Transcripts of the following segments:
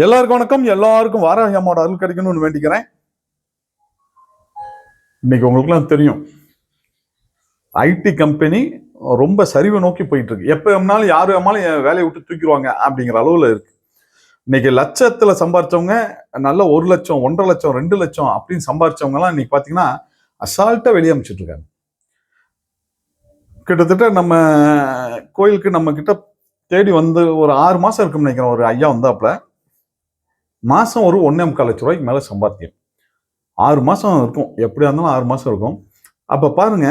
எல்லாருக்கும் வணக்கம். எல்லாருக்கும் வாராகி அம்மாவோட அருள் கிடைக்கணும்னு வேண்டிக்கிறேன். இன்னைக்கு உங்களுக்குலாம் தெரியும், ஐடி கம்பெனி ரொம்ப சரிவை நோக்கி போயிட்டு இருக்கு. எப்ப வேணாலும் யாரு வேணாலும் என் வேலையை விட்டு தூக்கிடுவாங்க அப்படிங்கிற அளவுல இருக்கு. இன்னைக்கு லட்சத்துல சம்பாரிச்சவங்க, நல்ல 1 லட்சம், 1.5 லட்சம், 2 லட்சம் அப்படின்னு சம்பாரிச்சவங்க எல்லாம் இன்னைக்கு பாத்தீங்கன்னா அசால்ட்டா வெளியே அமைச்சிட்டு இருக்காங்க. கிட்டத்தட்ட நம்ம கோயிலுக்கு நம்ம கிட்ட தேடி வந்து ஒரு 6 மாசம் இருக்கும்னு நினைக்கிறேன். ஒரு ஐயா வந்தாப்புல மாசம் ஒரு 1.25 ரூபாய்க்கு மேல சம்பாத்தியம். 6 மாசம் இருக்கும், எப்படியா இருந்தாலும் 6 மாசம் இருக்கும். அப்ப பாருங்க,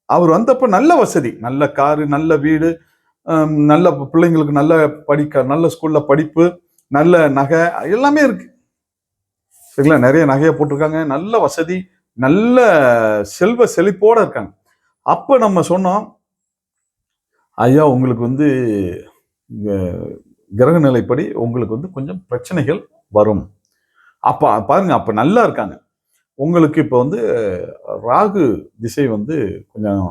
அவர் வந்தப்ப நல்ல வசதி, நல்ல காரு, நல்ல வீடு, நல்ல பிள்ளைங்களுக்கு நல்ல நல்ல ஸ்கூல்ல படிப்பு, நல்ல நகை, எல்லாமே இருக்கு சரிங்களா. நிறைய நகையை போட்டிருக்காங்க, நல்ல வசதி, நல்ல செல்வ செழிப்போட இருக்காங்க. அப்ப நம்ம சொன்னோம், ஐயா உங்களுக்கு வந்து கிரக நிலைப்படி உங்களுக்கு வந்து கொஞ்சம் பிரச்சனைகள் வரும். அப்ப பாருங்க, அப்ப நல்லா இருக்காங்க. உங்களுக்கு இப்ப வந்து ராகு திசை வந்து கொஞ்சம்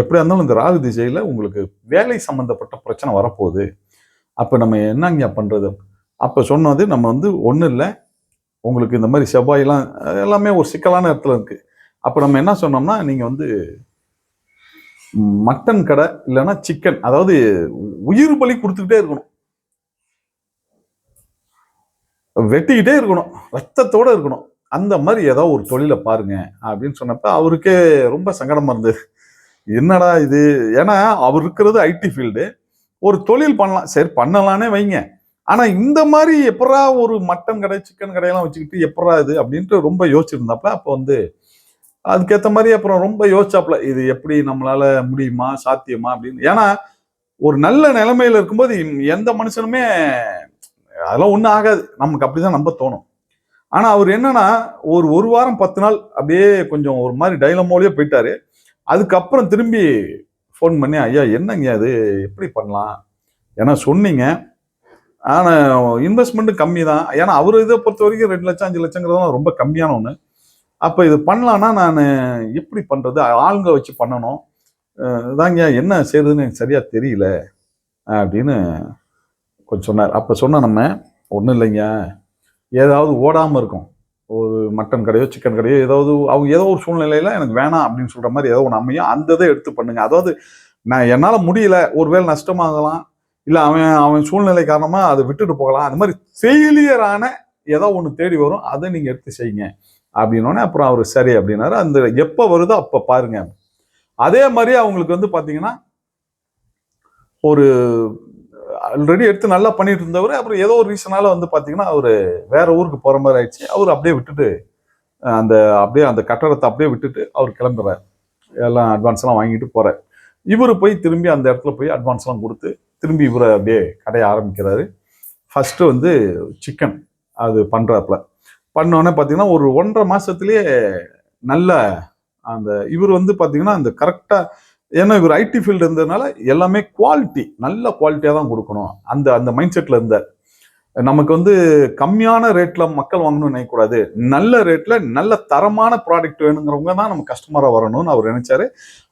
எப்படியா இருந்தாலும் இந்த ராகு திசையில உங்களுக்கு வேலை சம்பந்தப்பட்ட பிரச்சனை வரப்போகுது. அப்ப நம்ம என்னங்க பண்றது? அப்ப சொன்னது, நம்ம வந்து ஒண்ணும் இல்லை, உங்களுக்கு இந்த மாதிரி செவ்வாயெல்லாம் எல்லாமே ஒரு சிக்கலான இடத்துல இருக்கு. அப்ப நம்ம என்ன சொன்னோம்னா, நீங்க வந்து மட்டன் கடை இல்லைன்னா சிக்கன், அதாவது உயிர் பலி கொடுத்துக்கிட்டே இருக்கணும், வெட்டிக்கிட்டே இருக்கணும், ரத்தத்தோட இருக்கணும், அந்த மாதிரி ஏதாவது ஒரு தொழிலை பாருங்க அப்படின்னு சொன்னப்ப அவருக்கே ரொம்ப சங்கடமா இருந்தது. என்னடா இது, ஏன்னா அவர் இருக்கிறது ஐடி ஃபீல்டு, ஒரு தொழில் பண்ணலாம், சரி பண்ணலானே வைங்க, ஆனா இந்த மாதிரி எப்படா ஒரு மட்டன் கடை சிக்கன் கடையெல்லாம் வச்சுக்கிட்டு எப்படா இது அப்படின்ட்டு ரொம்ப யோசிச்சிருந்தாப்ல. அப்போ வந்து அதுக்கேற்ற மாதிரி அப்புறம் ரொம்ப யோசிச்சாப்ல, இது எப்படி நம்மளால முடியுமா, சாத்தியமா அப்படின்னு. ஏன்னா ஒரு நல்ல நிலைமையில இருக்கும்போது எந்த மனுஷனுமே அதெல்லாம் ஒன்றும் ஆகாது, நமக்கு அப்படிதான் நம்ப தோணும். ஆனா அவர் என்னன்னா, ஒரு வாரம் 10 நாள் அப்படியே கொஞ்சம் ஒரு மாதிரி டைலமோலயே போயிட்டாரு. அதுக்கப்புறம் திரும்பி ஃபோன் பண்ணி, ஐயா என்னங்க அது எப்படி பண்ணலாம், ஏன்னா சொன்னீங்க, ஆனா இன்வெஸ்ட்மெண்ட் கம்மி தான், ஏன்னா அவர் இதை பொறுத்த வரைக்கும் 2 லட்சம் 5 லட்சங்கிறதெல்லாம் ரொம்ப கம்மியான ஒண்ணு. அப்ப இது பண்ணலாம்னா நான் எப்படி பண்றது, ஆளுங்க வச்சு பண்ணணும், இதாங்க என்ன செய்யறதுன்னு எனக்கு சரியா தெரியல அப்படின்னு கொஞ்சம் சொன்னார். அப்ப சொன்ன நம்ம, ஒன்றும் இல்லைங்க, ஏதாவது ஓடாம இருக்கும், ஒரு மட்டன் கடையோ சிக்கன் கடையோ ஏதாவது, அவங்க ஏதோ ஒரு சூழ்நிலையில எனக்கு வேணாம் அப்படின்னு சொல்ற மாதிரி ஏதோ ஒன்று அமையும், அந்த இதை எடுத்து பண்ணுங்க. அதாவது நான் என்னால முடியல, ஒருவேளை நஷ்டமாகலாம், இல்ல அவன் அவன் சூழ்நிலை காரணமா அதை விட்டுட்டு போகலாம், அந்த மாதிரி ஃபெயிலியரான ஏதோ ஒன்று தேடி வரும், அதை நீங்க எடுத்து செய்யுங்க அப்படின்னோடனே அப்புறம் அவர் சரி அப்படின்னாரு. அந்த எப்ப வருதோ அப்ப பாருங்க. அதே மாதிரி அவங்களுக்கு வந்து பாத்தீங்கன்னா, ஒரு ஆல்ரெடி எடுத்து நல்லா பண்ணிட்டு இருந்தவர் அப்புறம் ஏதோ ஒரு ரீசனால வந்து பாத்தீங்கன்னா அவரு வேற ஊருக்கு போற மாதிரி ஆயிடுச்சு. அவர் அப்படியே விட்டுட்டு அந்த அப்படியே அந்த கட்டடத்தை அப்படியே விட்டுட்டு அவர் கிளம்புறாரு. எல்லாம் அட்வான்ஸ் எல்லாம் வாங்கிட்டு போறாரு. இவரு போய் திரும்பி அந்த இடத்துல போய் அட்வான்ஸ் எல்லாம் கொடுத்து திரும்பி இவரை அப்படியே கடையை ஆரம்பிக்கிறாரு. ஃபர்ஸ்ட் வந்து சிக்கன் அது பண்றாப்புல. பண்ணோடனே பாத்தீங்கன்னா ஒரு 1.5 மாசத்திலேயே நல்ல அந்த இவர் வந்து பாத்தீங்கன்னா அந்த கரெக்டா, ஏன்னா இவர் ஐடி ஃபீல்டு இருந்ததுனால எல்லாமே குவாலிட்டி, நல்ல குவாலிட்டியா தான் கொடுக்கணும், அந்த அந்த மைண்ட் செட்ல இருந்தார். நமக்கு வந்து கம்மியான ரேட்ல மக்கள் வாங்கணும்னு நினைக்கக்கூடாது, நல்ல ரேட்ல நல்ல தரமான ப்ராடக்ட் வேணுங்கிறவங்க தான் நம்ம கஸ்டமரா வரணும்னு அவர் நினைச்சாரு.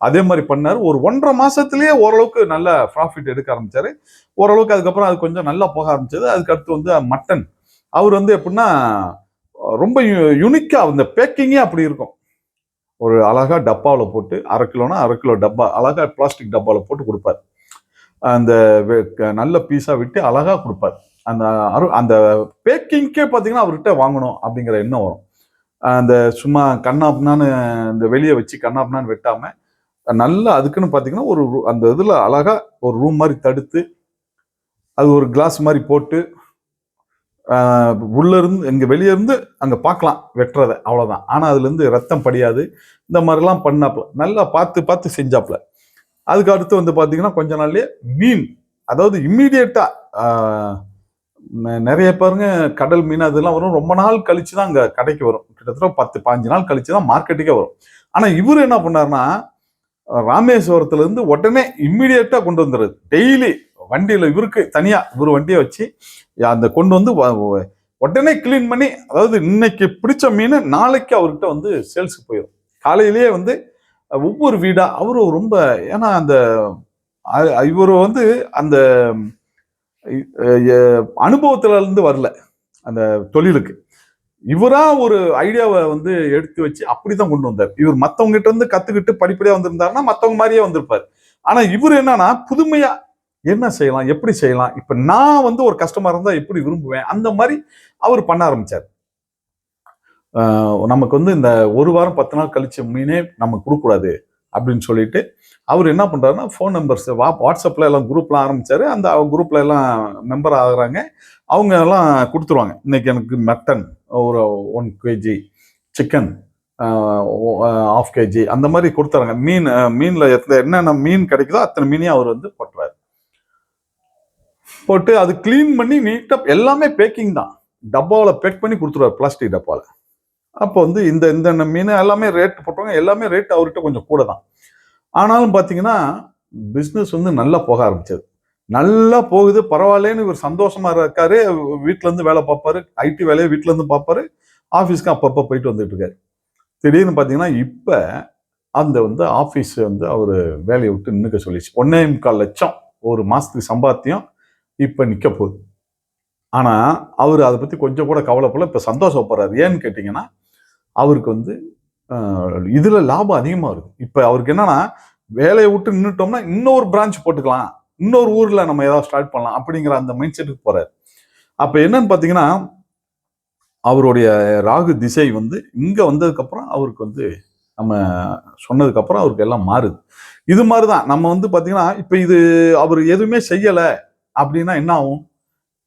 அதே மாதிரி பண்ணாரு. ஒரு 1.5 மாசத்திலேயே ஓரளவுக்கு நல்ல ப்ராஃபிட் எடுக்க ஆரம்பிச்சாரு. ஓரளவுக்கு அதுக்கப்புறம் அது கொஞ்சம் நல்லா போக ஆரம்பிச்சது. அதுக்கு அடுத்து வந்து மட்டன், அவர் வந்து எப்படின்னா ரொம்ப யுனிக்கா அந்த பேக்கிங்கே அப்படி இருக்கும். ஒரு அழகா டப்பாவில் போட்டு 1/2 கிலோனா 1/2 கிலோ டப்பா அழகா பிளாஸ்டிக் டப்பாவில் போட்டு கொடுப்பார். அந்த நல்ல பீஸா விட்டு அழகா கொடுப்பார். அந்த அந்த பேக்கிங்கே பார்த்தீங்கன்னா அவர்கிட்ட வாங்கணும் அப்படிங்கிற எண்ணம் வரும். அந்த சும்மா கண்ணாப்னான்னு இந்த வெளியே வச்சு கண்ணாப்னான்னு வெட்டாம நல்லா அதுக்குன்னு பார்த்தீங்கன்னா ஒரு அந்த இதில் அழகா ஒரு ரூம் மாதிரி தடுத்து அது ஒரு கிளாஸ் மாதிரி போட்டு உள்ள இருந்து இங்க வெளியே இருந்து அங்க பார்க்கலாம் வெட்டுறதை, அவ்வளவுதான். ஆனா அதுல இருந்து ரத்தம் படியாது, இந்த மாதிரிலாம் பண்ணாப்ல நல்லா பார்த்து பார்த்து செஞ்சாப்ல. அதுக்கு அடுத்து வந்து பாத்தீங்கன்னா கொஞ்ச நாள்லயே மீன், அதாவது இம்மீடியட்டா நிறைய பாருங்க கடல் மீன் அதெல்லாம் வரும், ரொம்ப நாள் கழிச்சு தான் அங்க கடைக்கு வரும், கிட்டத்தட்ட 10-15 நாள் கழிச்சு தான் மார்க்கெட்டுக்கே வரும். ஆனா இவர் என்ன பண்ணாருன்னா ராமேஸ்வரத்துல இருந்து உடனே இம்மீடியட்டா கொண்டு வந்துடுறது. டெய்லி வண்டியில இவருக்கு தனியா இவர் வண்டியை வச்சு அந்த கொண்டு வந்து உடனே கிளீன் பண்ணி, அதாவது இன்னைக்கு பிடிச்ச மீன் நாளைக்கு அவர்கிட்ட வந்து சேல்ஸுக்கு போயிடும். காலையிலேயே வந்து ஒவ்வொரு வீடா அவரு ரொம்ப, ஏன்னா அந்த இவர் வந்து அந்த அனுபவத்துல இருந்து வரல அந்த தொழிலுக்கு. இவரா ஒரு ஐடியாவை வந்து எடுத்து வச்சு அப்படிதான் கொண்டு வந்தார். இவர் மத்தவங்க கிட்ட இருந்து கத்துக்கிட்டு படிப்படியா வந்திருந்தாருன்னா மத்தவங்க மாதிரியே வந்திருப்பாரு. ஆனா இவர் என்னன்னா புதுமையா என்ன செய்யலாம், எப்படி செய்யலாம், இப்ப நான் வந்து ஒரு கஸ்டமர் இருந்தா எப்படி விரும்புவேன், அந்த மாதிரி அவர் பண்ண ஆரம்பிச்சார். நமக்கு வந்து இந்த 1 வாரம் 10 நாள் கழிச்ச மீனே நமக்கு கொடுக்கக்கூடாது அப்படின்னு சொல்லிட்டு அவர் என்ன பண்றாருன்னா ஃபோன் நம்பர்ஸ் வாட்ஸ்அப்ல எல்லாம் குரூப்லாம் ஆரம்பிச்சாரு. அந்த குரூப்ல எல்லாம் மெம்பர் ஆகுறாங்க. அவங்க எல்லாம் கொடுத்துருவாங்க. இன்னைக்கு எனக்கு மட்டன் ஒரு 1 kg, சிக்கன் 1/2 kg அந்த மாதிரி கொடுத்துறாங்க. மீன்ல என்னென்ன மீன் கிடைக்குதோ அத்தனை மீனையும் அவர் வந்து போட்டுறாரு. போட்டு அது கிளீன் பண்ணி நீட்டா எல்லாமே பேக்கிங் தான். டப்பாவில் பேக் பண்ணி கொடுத்துருவாரு, பிளாஸ்டிக் டப்பாவில். அப்போ வந்து இந்த மீன் எல்லாமே ரேட் போட்டுருவாங்க. எல்லாமே ரேட் அவர்கிட்ட கொஞ்சம் கூட தான். ஆனாலும் பார்த்தீங்கன்னா பிஸ்னஸ் வந்து நல்லா போக ஆரம்பிச்சது. நல்லா போகுது, பரவாயில்லன்னு இவர் சந்தோஷமா இருக்காரு. வீட்டுல இருந்து வேலை பார்ப்பாரு, ஐடி வேலையை வீட்டுல இருந்து பார்ப்பாரு, ஆஃபீஸ்க்கு அப்பப்போ போயிட்டு வந்துட்டு இருக்காரு. திடீர்னு பார்த்தீங்கன்னா இப்ப அந்த வந்து ஆஃபீஸ் வந்து அவர் வேலையை விட்டு நின்றுக்க சொல்லிச்சு. 1.25 லட்சம் ஒரு மாசத்துக்கு சம்பாத்தியம் இப்ப நிக்க போகுது. ஆனா அவர் அதை பத்தி கொஞ்சம் கூட கவலைப்படல. இப்ப சந்தோஷப்படுறாரு. ஏன்னு கேட்டீங்கன்னா அவருக்கு வந்து இதுல லாபம் அதிகமா இருக்கு. இப்ப அவருக்கு என்னன்னா வேலையை விட்டு நின்றுட்டோம்னா இன்னொரு பிரான்ச் போட்டுக்கலாம், இன்னொரு ஊர்ல நம்ம ஏதாவது ஸ்டார்ட் பண்ணலாம் அப்படிங்கிற அந்த மைண்ட் செட்டுக்கு போறாரு. அப்ப என்னன்னு பாத்தீங்கன்னா அவருடைய ராகு திசை வந்து இங்க வந்ததுக்கு அப்புறம் அவருக்கு வந்து நம்ம சொன்னதுக்கு அப்புறம் அவருக்கு எல்லாம் மாறுது. இது மாதிரிதான் நம்ம வந்து பாத்தீங்கன்னா இப்ப இது அவர் எதுவுமே செய்யல அப்படின்னா என்ன ஆகும்?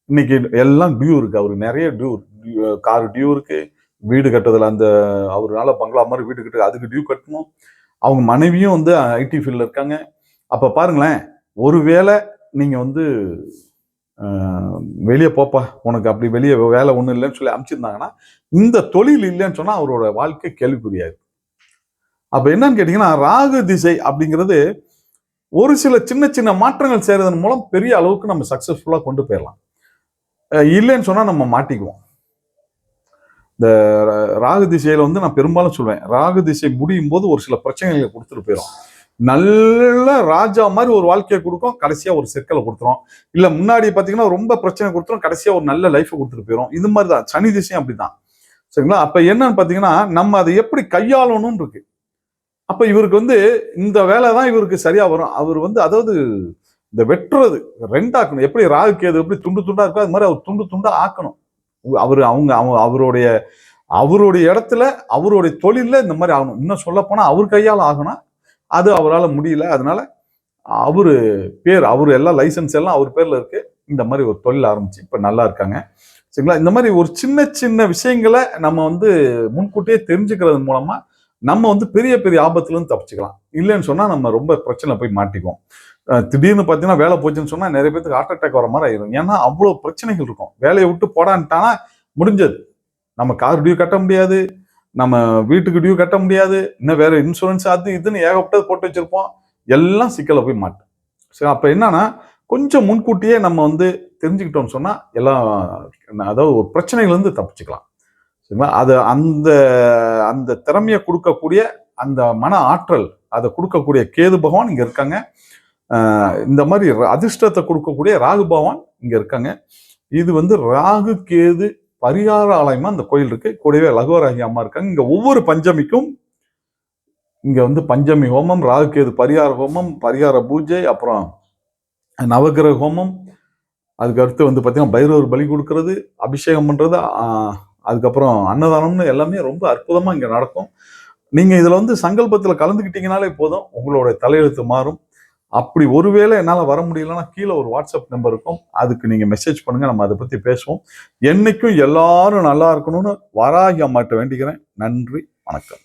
இன்னைக்கு எல்லாம் டியூ இருக்கு. அவருக்கு நிறைய டியூ, கார் டியூ இருக்கு, வீடு கட்டுறதுல அந்த அவரால பங்களா மாதிரி வீடு கட்டு அதுக்கு டியூ கட்டணும். அவங்க மனைவியும் வந்து ஐடி ஃபீல்ட்ல இருக்காங்க. அப்ப பாருங்களேன், ஒருவேளை நீங்க வந்து வெளியே போப்பா, உனக்கு அப்படி வெளியே வேலை ஒன்றும் இல்லைன்னு சொல்லி அனுப்பிச்சிருந்தாங்கன்னா இந்த தொழில் இல்லைன்னு சொன்னா அவரோட வாழ்க்கை கேள்விக்குறியாது. அப்ப என்னன்னு கேட்டீங்கன்னா ராகு திசை அப்படிங்கிறது ஒரு சில சின்ன சின்ன மாற்றங்கள் செய்யறதன் மூலம் பெரிய அளவுக்கு நம்ம சக்சஸ்ஃபுல்லா கொண்டு போயிடலாம். இல்லைன்னு சொன்னா நம்ம மாட்டிக்குவோம். இந்த ராகு திசையில வந்து நான் பெரும்பாலும் சொல்வேன், ராகு திசை முடியும் போது ஒரு சில பிரச்சனைகளை கொடுத்துட்டு போயிடும். நல்ல ராஜா மாதிரி ஒரு வாழ்க்கையை கொடுக்கும், கடைசியா ஒரு சிக்கலை கொடுத்துரும். இல்ல முன்னாடி பாத்தீங்கன்னா ரொம்ப பிரச்சனை கொடுத்துரும், கடைசியா ஒரு நல்ல லைஃப் கொடுத்துட்டு போயிடும். இது மாதிரிதான் சனி திசையும் அப்படிதான். சரிங்களா? அப்ப என்னன்னு பாத்தீங்கன்னா நம்ம அதை எப்படி கையாளணும்னு இருக்கு. அப்ப இவருக்கு வந்து இந்த வேலை தான் இவருக்கு சரியா வரும். அவர் வந்து அதாவது இந்த வெட்டுறது ரெண்டாக்கணும். எப்படி ராகு கேது எப்படி துண்டு துண்டா இருக்கோ அது மாதிரி அவர் துண்டு துண்டா ஆக்கணும். அவருடைய இடத்துல அவருடைய தொழில இந்த மாதிரி ஆகணும். இன்னும் சொல்ல போனா அவர் கையால் ஆகணும். அது அவரால் முடியல. அதனால அவரு எல்லா லைசன்ஸ் எல்லாம் அவர் பேர்ல இருக்கு. இந்த மாதிரி ஒரு தொழில் ஆரம்பிச்சு இப்ப நல்லா இருக்காங்க. சரிங்களா? இந்த மாதிரி ஒரு சின்ன சின்ன விஷயங்களை நம்ம வந்து முன்கூட்டியே தெரிஞ்சுக்கிறது மூலமா நம்ம வந்து பெரிய பெரிய ஆபத்துல இருந்து தப்பிச்சுக்கலாம். இல்லைன்னு சொன்னா நம்ம ரொம்ப பிரச்சனை போய் மாட்டிக்குவோம். திடீர்னு பாத்தீங்கன்னா வேலை போச்சுன்னு சொன்னா நிறைய பேருக்கு ஹார்ட் அட்டாக் வர மாதிரி ஆயிரும். ஏன்னா அவ்வளவு பிரச்சனைகள் இருக்கும். வேலையை விட்டு போடான்ட்டானா முடிஞ்சது. நம்ம கார் டியூ கட்ட முடியாது, நம்ம வீட்டுக்கு டியூ கட்ட முடியாது, இன்னும் வேற இன்சூரன்ஸ் அது இதுன்னு ஏகப்பட்டது போட்டு வச்சிருப்போம். எல்லாம் சிக்கல போய் மாட்டோம். சரி, அப்ப என்னன்னா கொஞ்சம் முன்கூட்டியே நம்ம வந்து தெரிஞ்சுக்கிட்டோம்னு சொன்னா எல்லாம் அதாவது ஒரு பிரச்சனைகள் இருந்து தப்பிச்சுக்கலாம். சரிங்களா? அது அந்த அந்த திறமையை கொடுக்கக்கூடிய அந்த மன ஆற்றல் அதை கொடுக்கக்கூடிய கேது பகவான் இங்க இருக்காங்க. இந்த மாதிரி அதிர்ஷ்டத்தை கொடுக்கக்கூடிய ராகு பகவான் இங்க இருக்காங்க. இது வந்து ராகு கேது பரிகார ஆலயமா அந்த கோயில் இருக்கு. கூடவே லகுவராகி அம்மா இருக்காங்க. இங்க ஒவ்வொரு பஞ்சமிக்கும் இங்க வந்து பஞ்சமி ஹோமம், ராகு கேது பரிகார ஹோமம், பரிகார பூஜை, அப்புறம் நவகிரக ஹோமம், அதுக்கு அடுத்து வந்து பாத்தீங்கன்னா பைரவர் பலி கொடுக்கறது, அபிஷேகம் பண்றது, அதுக்கப்புறம் அன்னதானம்னு எல்லாமே ரொம்ப அற்புதமா இங்க நடக்கும். நீங்க இதுல வந்து சங்கல்பத்துல கலந்துக்கிட்டீங்கனாலே போதும், உங்களோட தலையெழுத்து மாறும். அப்படி ஒருவேளை என்னால் வர முடியலன்னா கீழே ஒரு வாட்ஸ்அப் நம்பர் இருக்கும், அதுக்கு நீங்க மெசேஜ் பண்ணுங்க, நம்ம அதை பத்தி பேசுவோம். என்னைக்கும் எல்லாரும் நல்லா இருக்கணும்னு வராகி அம்மாட்ட வேண்டிக்கிறேன். நன்றி, வணக்கம்.